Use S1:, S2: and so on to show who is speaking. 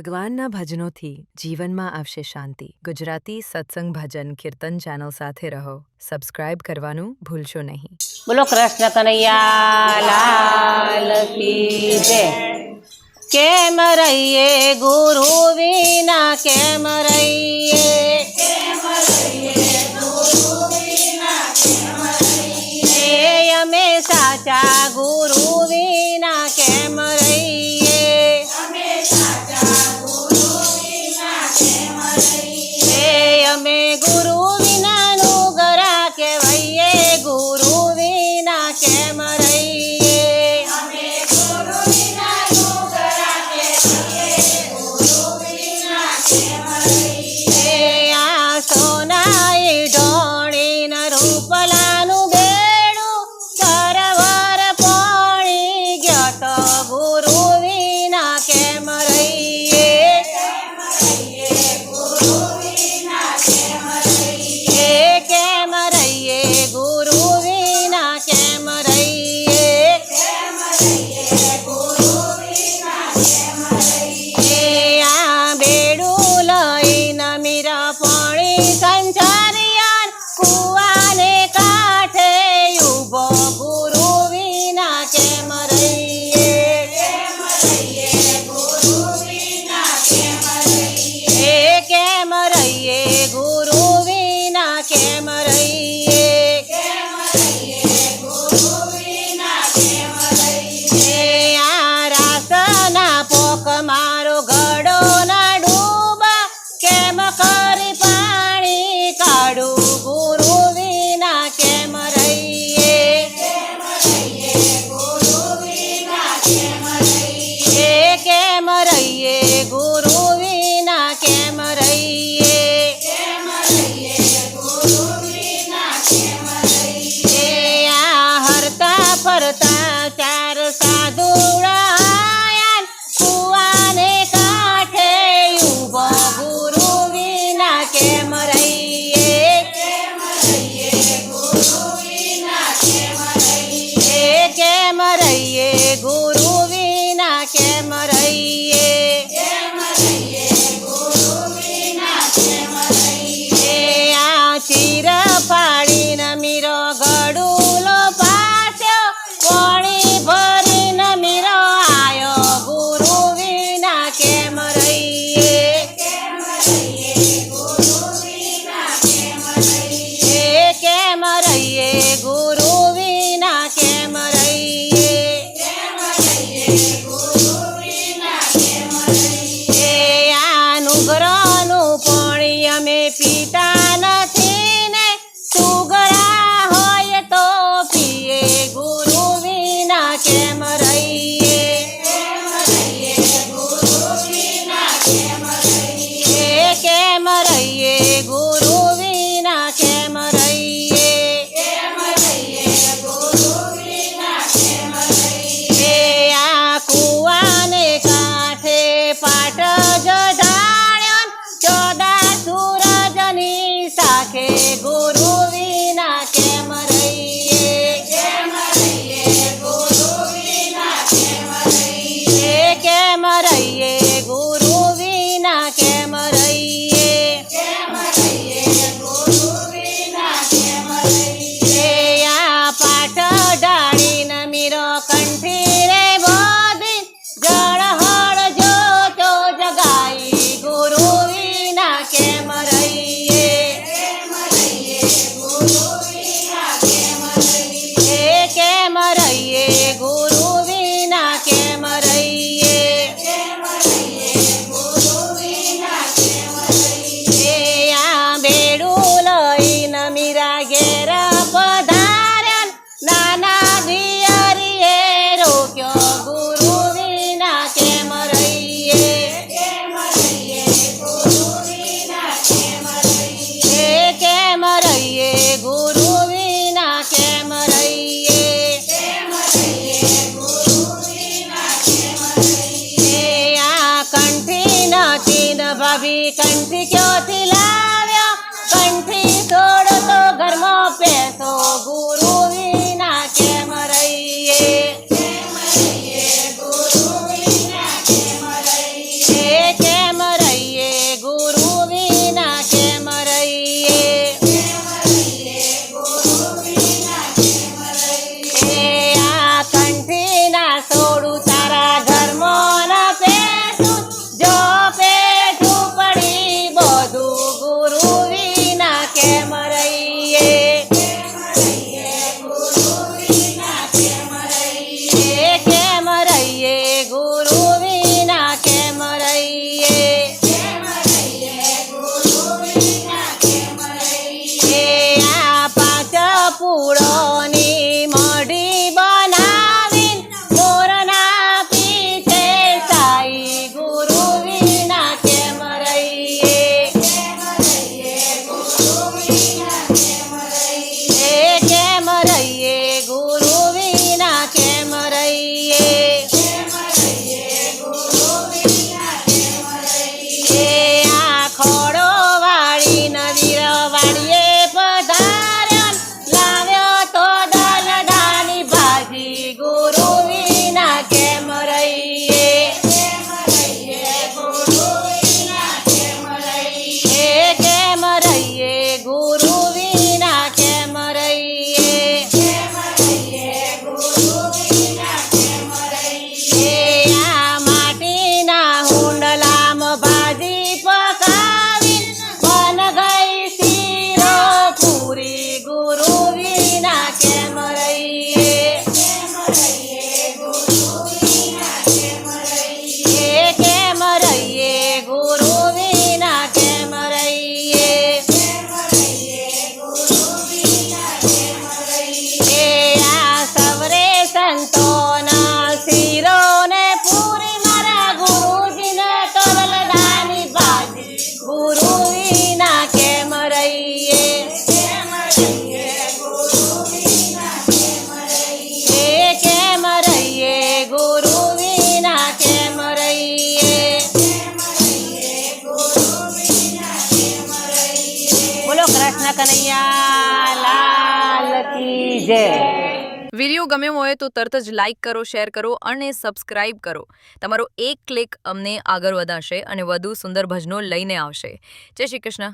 S1: ભગવાનના ભજનોથી જીવનમાં આવશે શાંતિ। ગુજરાતી સત્સંગ ભજન કીર્તન ચેનલ સાથે રહો। સબસ્ક્રાઇબ કરવાનું ભૂલશો નહીં।
S2: બોલો કૃષ્ણ કનૈયા લાલ કી જય। કેમ રહીએ ગુરુ વિના કેમ રહીએ, અમે સાચા ગુરુ વિના કેમ રહીએ, અમે ગુરુ વિનાનું ગરા કહેવાઈએ, ગુરુ વિના કેમ રહીએ, આ સોનાઈ ઢોળીને રૂપલાનું બેડું સરવર પોણી ગયો તો ગુરુ વિના કેમ રહીએ, કેમ રહીએ ગુરુ વિના કેમ રહીએ, આ બેડું લઈને મીરા પાણી સંચારિયાન કુવાને કાંઠે ઊભો ગુરુ વિના કેમ રહીએ, કેમ રહીએ ગુરુ વિના કેમ રહીએ, આ રાસના પોક મારો ઘડો ના ડૂબા, કેમ કરી પાણી કાઢું ગુરુ વિના કેમ રહીએ, કેમ રહીએ ગુરુ વિના કેમ રહીએ, આ હરતા ફરતા ચાર સાધુડા આયા, કુવાને કાંઠે ઊભો ગુરુ વિના કેમ રહીએ, કેમ રહીએ ગુરુ વિના કેમ રહીએ, આ ચીર પાડીને મીરો ગડુલો પાસ્યો, પાણી ભરીને મીરો આયો ગુરુ વિના કેમ રહીએ, કેમ રહીએ ગુરુ વિના કેમ રહીએ, આ નુગરાનું પાણી અમે પીતા નથી ને, સુગરા હોય તો પીએ ગુરુ વિના કેમ રહીએ, કેમ રહીએ ગુરુ વિના કેમ રહીએ, આ કુવાને કાંઠે પાટ જઢાણ્યો, ચોદા સૂરજની સાખે ગુરુ વિના કેમ રહીએ, કેમ રહીએ ગુરુ વિના કેમ રહીએ, આ પાટ ડાળીને મીરો કંઠી રે બોધી, જળહળ જોતો જગાઈ ગુરુ વિના કેમ રહીએ, કેમ રહીએ ગુરુ વિના કેમ રહીએ, આ બેડું લઈને મીરા ઘેર પધાર્યા, નાના દિયરીએ રોક્યો ગુરુ વિના કેમ રહીએ, કેમ રહીએ ગુરુ વિના કેમ રહીએ, આ કંઠી નથી ને ભાભી કંઠી ક્યોથી લાવ્યો, કંઠી છોડો તો ઘરમાં પેસો ગુરુ વિના કેમ રહીએ, કેમ જય.
S1: વિડીયો ગમ્યો હોય તો તરત જ લાઇક કરો, શેર કરો અને સબસ્ક્રાઇબ કરો. તમારો એક ક્લિક અમને આગળ વધારશે અને વધુ સુંદર ભજનો લઈને આવશે. જય શ્રી કૃષ્ણ.